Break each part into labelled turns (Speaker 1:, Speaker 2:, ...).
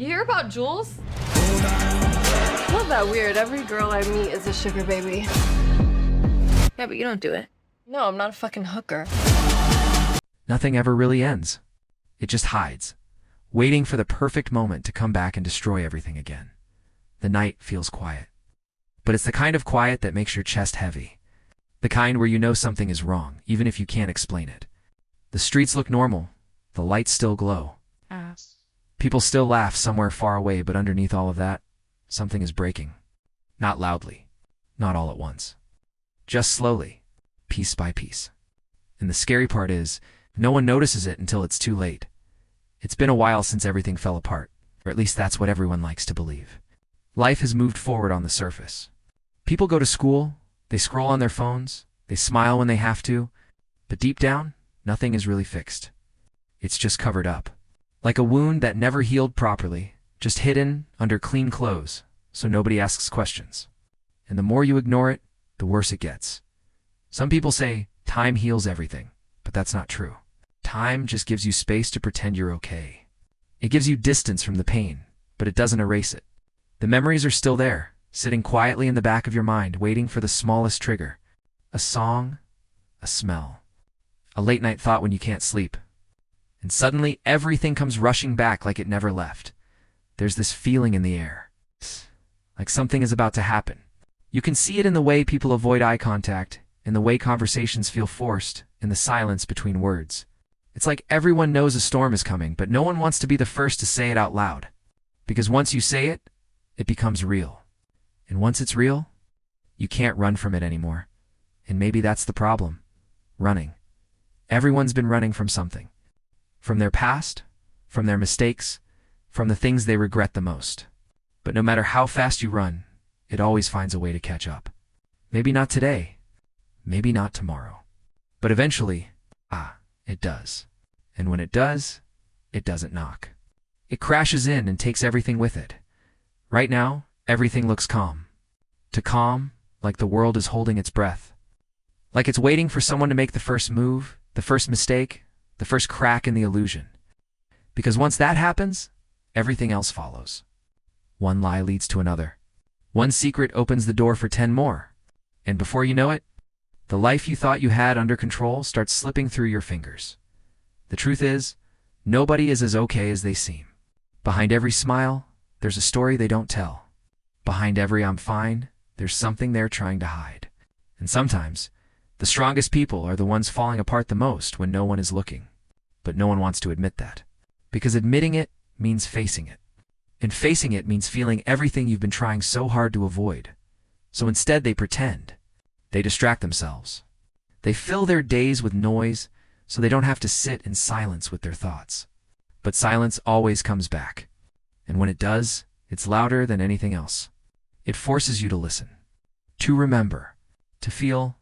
Speaker 1: You hear about Jules?
Speaker 2: Not that weird. Every girl I meet is a sugar baby.
Speaker 3: Yeah, but you don't do it.
Speaker 1: No, I'm not a fucking hooker.
Speaker 4: Nothing ever really ends. It just hides, waiting for the perfect moment to come back and destroy everything again. The night feels quiet. But it's the kind of quiet that makes your chest heavy. The kind where you know something is wrong, even if you can't explain it. The streets look normal. The lights still glow. People still laugh somewhere far away, but underneath all of that, something is breaking. Not loudly. Not all at once. Just slowly. Piece by piece. And the scary part is, no one notices it until it's too late. It's been a while since everything fell apart, or at least that's what everyone likes to believe. Life has moved forward on the surface. People go to school, they scroll on their phones, they smile when they have to, but deep down, nothing is really fixed. It's just covered up. Like a wound that never healed properly, just hidden under clean clothes, so nobody asks questions. And the more you ignore it, the worse it gets. Some people say, time heals everything, but that's not true. Time just gives you space to pretend you're okay. It gives you distance from the pain, but it doesn't erase it. The memories are still there, sitting quietly in the back of your mind, waiting for the smallest trigger. A song, a smell, a late-night thought when you can't sleep. And suddenly, everything comes rushing back like it never left. There's this feeling in the air, like something is about to happen. You can see it in the way people avoid eye contact, in the way conversations feel forced, in the silence between words. It's like everyone knows a storm is coming, but no one wants to be the first to say it out loud. Because once you say it, it becomes real. And once it's real, you can't run from it anymore. And maybe that's the problem. Running. Everyone's been running from something. From their past, from their mistakes, from the things they regret the most. But no matter how fast you run, it always finds a way to catch up. Maybe not today, maybe not tomorrow. But eventually, it does. And when it does, it doesn't knock. It crashes in and takes everything with it. Right now, everything looks calm. Too calm, like the world is holding its breath. Like it's waiting for someone to make the first move, the first mistake, the first crack in the illusion. Because once that happens, everything else follows. One lie leads to another. One secret opens the door for 10 more. And before you know it, the life you thought you had under control starts slipping through your fingers. The truth is, nobody is as okay as they seem. Behind every smile, there's a story they don't tell. Behind every "I'm fine," there's something they're trying to hide. And sometimes, the strongest people are the ones falling apart the most when no one is looking. But no one wants to admit that. Because admitting it means facing it. And facing it means feeling everything you've been trying so hard to avoid. So instead they pretend. They distract themselves. They fill their days with noise so they don't have to sit in silence with their thoughts. But silence always comes back. And when it does, it's louder than anything else. It forces you to listen, to remember, to feel,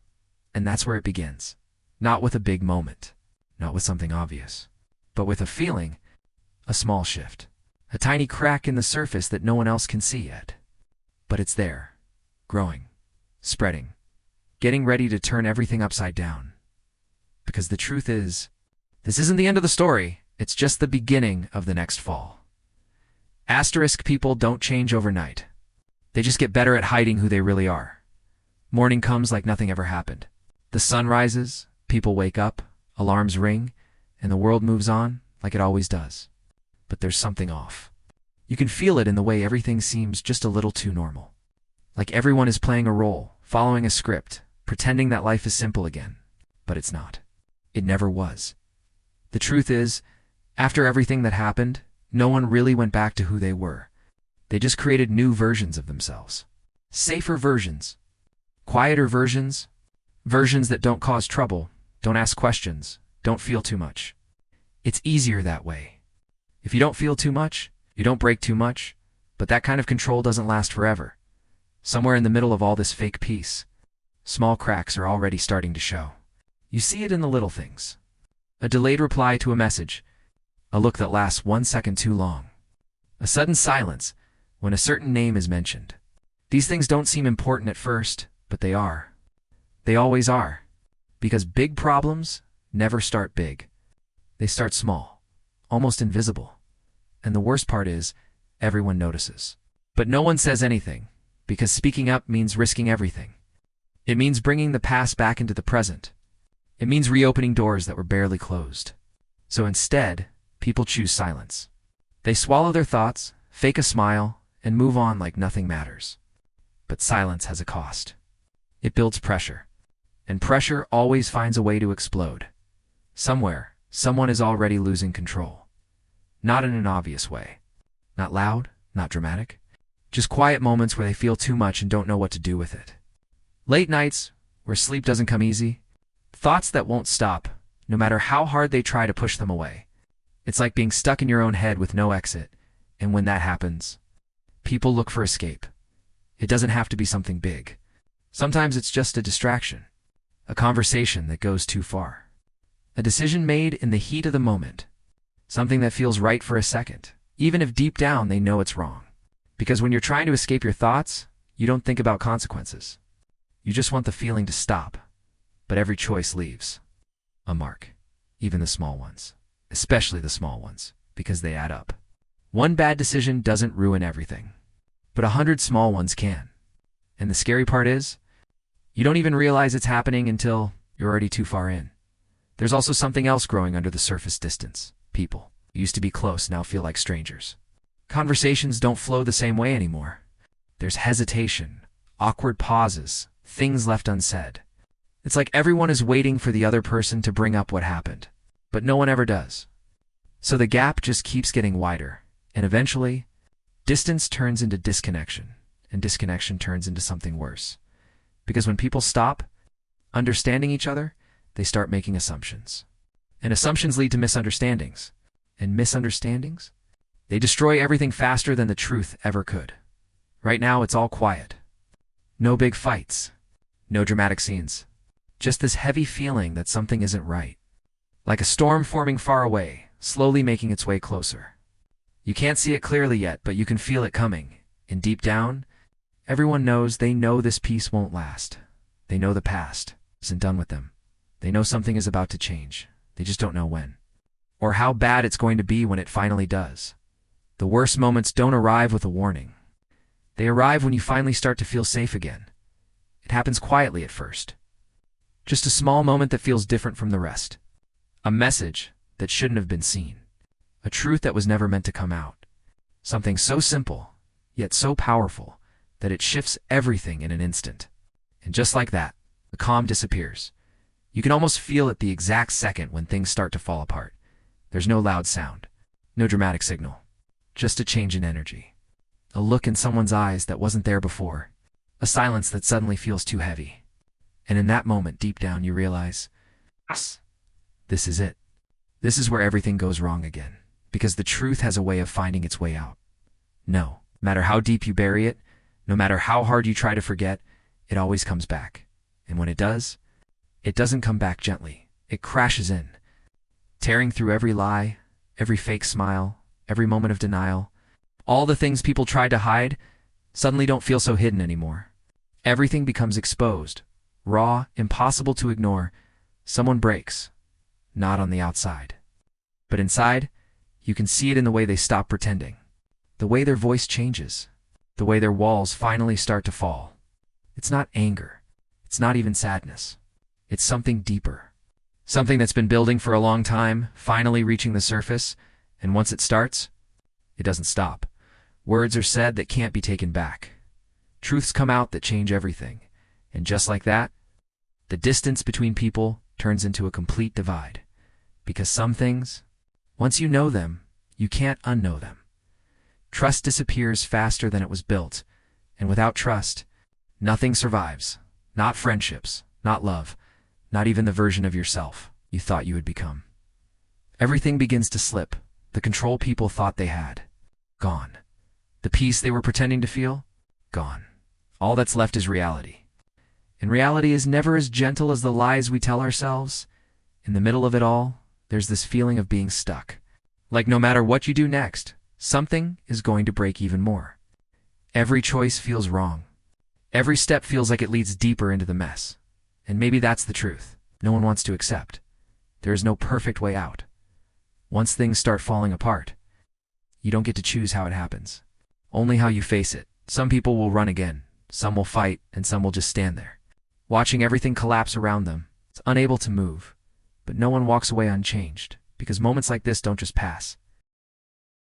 Speaker 4: and that's where it begins. Not with a big moment, not with something obvious, but with a feeling, a small shift, a tiny crack in the surface that no one else can see yet. But it's there, growing, spreading, getting ready to turn everything upside down. Because the truth is, this isn't the end of the story, it's just the beginning of the next fall. Asterisk people don't change overnight. They just get better at hiding who they really are. Morning comes like nothing ever happened. The sun rises, people wake up, alarms ring, and the world moves on like it always does. But there's something off. You can feel it in the way everything seems just a little too normal. Like everyone is playing a role, following a script, pretending that life is simple again. But it's not. It never was. The truth is, after everything that happened, no one really went back to who they were. They just created new versions of themselves. Safer versions. Quieter versions. Versions that don't cause trouble, don't ask questions, don't feel too much. It's easier that way. If you don't feel too much, you don't break too much, but that kind of control doesn't last forever. Somewhere in the middle of all this fake peace, small cracks are already starting to show. You see it in the little things. A delayed reply to a message, a look that lasts 1 second too long, a sudden silence when a certain name is mentioned. These things don't seem important at first, but they are. They always are. Because big problems never start big. They start small, almost invisible. And the worst part is, everyone notices. But no one says anything, because speaking up means risking everything. It means bringing the past back into the present. It means reopening doors that were barely closed. So instead, people choose silence. They swallow their thoughts, fake a smile, and move on like nothing matters. But silence has a cost. It builds pressure. And pressure always finds a way to explode. Somewhere, someone is already losing control. Not in an obvious way. Not loud, not dramatic. Just quiet moments where they feel too much and don't know what to do with it. Late nights, where sleep doesn't come easy. Thoughts that won't stop, no matter how hard they try to push them away. It's like being stuck in your own head with no exit. And when that happens, people look for escape. It doesn't have to be something big. Sometimes it's just a distraction. A conversation that goes too far. A decision made in the heat of the moment. Something that feels right for a second, even if deep down they know it's wrong. Because when you're trying to escape your thoughts, you don't think about consequences. You just want the feeling to stop. But every choice leaves a mark, even the small ones. Especially the small ones, because they add up. One bad decision doesn't ruin everything, but 100 small ones can. And the scary part is, you don't even realize it's happening until you're already too far in. There's also something else growing under the surface: distance. People who used to be close now feel like strangers. Conversations don't flow the same way anymore. There's hesitation, awkward pauses, things left unsaid. It's like everyone is waiting for the other person to bring up what happened, but no one ever does. So the gap just keeps getting wider, and eventually, distance turns into disconnection, and disconnection turns into something worse. Because when people stop understanding each other, they start making assumptions. And assumptions lead to misunderstandings. And misunderstandings? They destroy everything faster than the truth ever could. Right now, it's all quiet. No big fights. No dramatic scenes. Just this heavy feeling that something isn't right. Like a storm forming far away, slowly making its way closer. You can't see it clearly yet, but you can feel it coming. And deep down, everyone knows they know this peace won't last. They know the past isn't done with them. They know something is about to change. They just don't know when. Or how bad it's going to be when it finally does. The worst moments don't arrive with a warning. They arrive when you finally start to feel safe again. It happens quietly at first. Just a small moment that feels different from the rest. A message that shouldn't have been seen. A truth that was never meant to come out. Something so simple, yet so powerful, that it shifts everything in an instant. And just like that, the calm disappears. You can almost feel it the exact second when things start to fall apart. There's no loud sound, no dramatic signal, just a change in energy. A look in someone's eyes that wasn't there before. A silence that suddenly feels too heavy. And in that moment, deep down, you realize, this is it. This is where everything goes wrong again. Because the truth has a way of finding its way out. No matter how deep you bury it, no matter how hard you try to forget, it always comes back. And when it does, it doesn't come back gently. It crashes in, tearing through every lie, every fake smile, every moment of denial. All the things people tried to hide suddenly don't feel so hidden anymore. Everything becomes exposed, raw, impossible to ignore. Someone breaks, not on the outside, but inside. You can see it in the way they stop pretending, the way their voice changes, the way their walls finally start to fall. It's not anger. It's not even sadness. It's something deeper. Something that's been building for a long time, finally reaching the surface, and once it starts, it doesn't stop. Words are said that can't be taken back. Truths come out that change everything. And just like that, the distance between people turns into a complete divide. Because some things, once you know them, you can't unknow them. Trust disappears faster than it was built, and without trust, nothing survives. Not friendships, not love, not even the version of yourself you thought you would become. Everything begins to slip. The control people thought they had, gone. The peace they were pretending to feel, gone. All that's left is reality. And reality is never as gentle as the lies we tell ourselves. In the middle of it all, there's this feeling of being stuck. Like no matter what you do next, something is going to break even more. Every choice feels wrong. Every step feels like it leads deeper into the mess. And maybe that's the truth no one wants to accept. There is no perfect way out. Once things start falling apart, you don't get to choose how it happens. only how you face it. Some people will run again, some will fight, and some will just stand there, watching everything collapse around them, unable to move. But no one walks away unchanged, because moments like this don't just pass.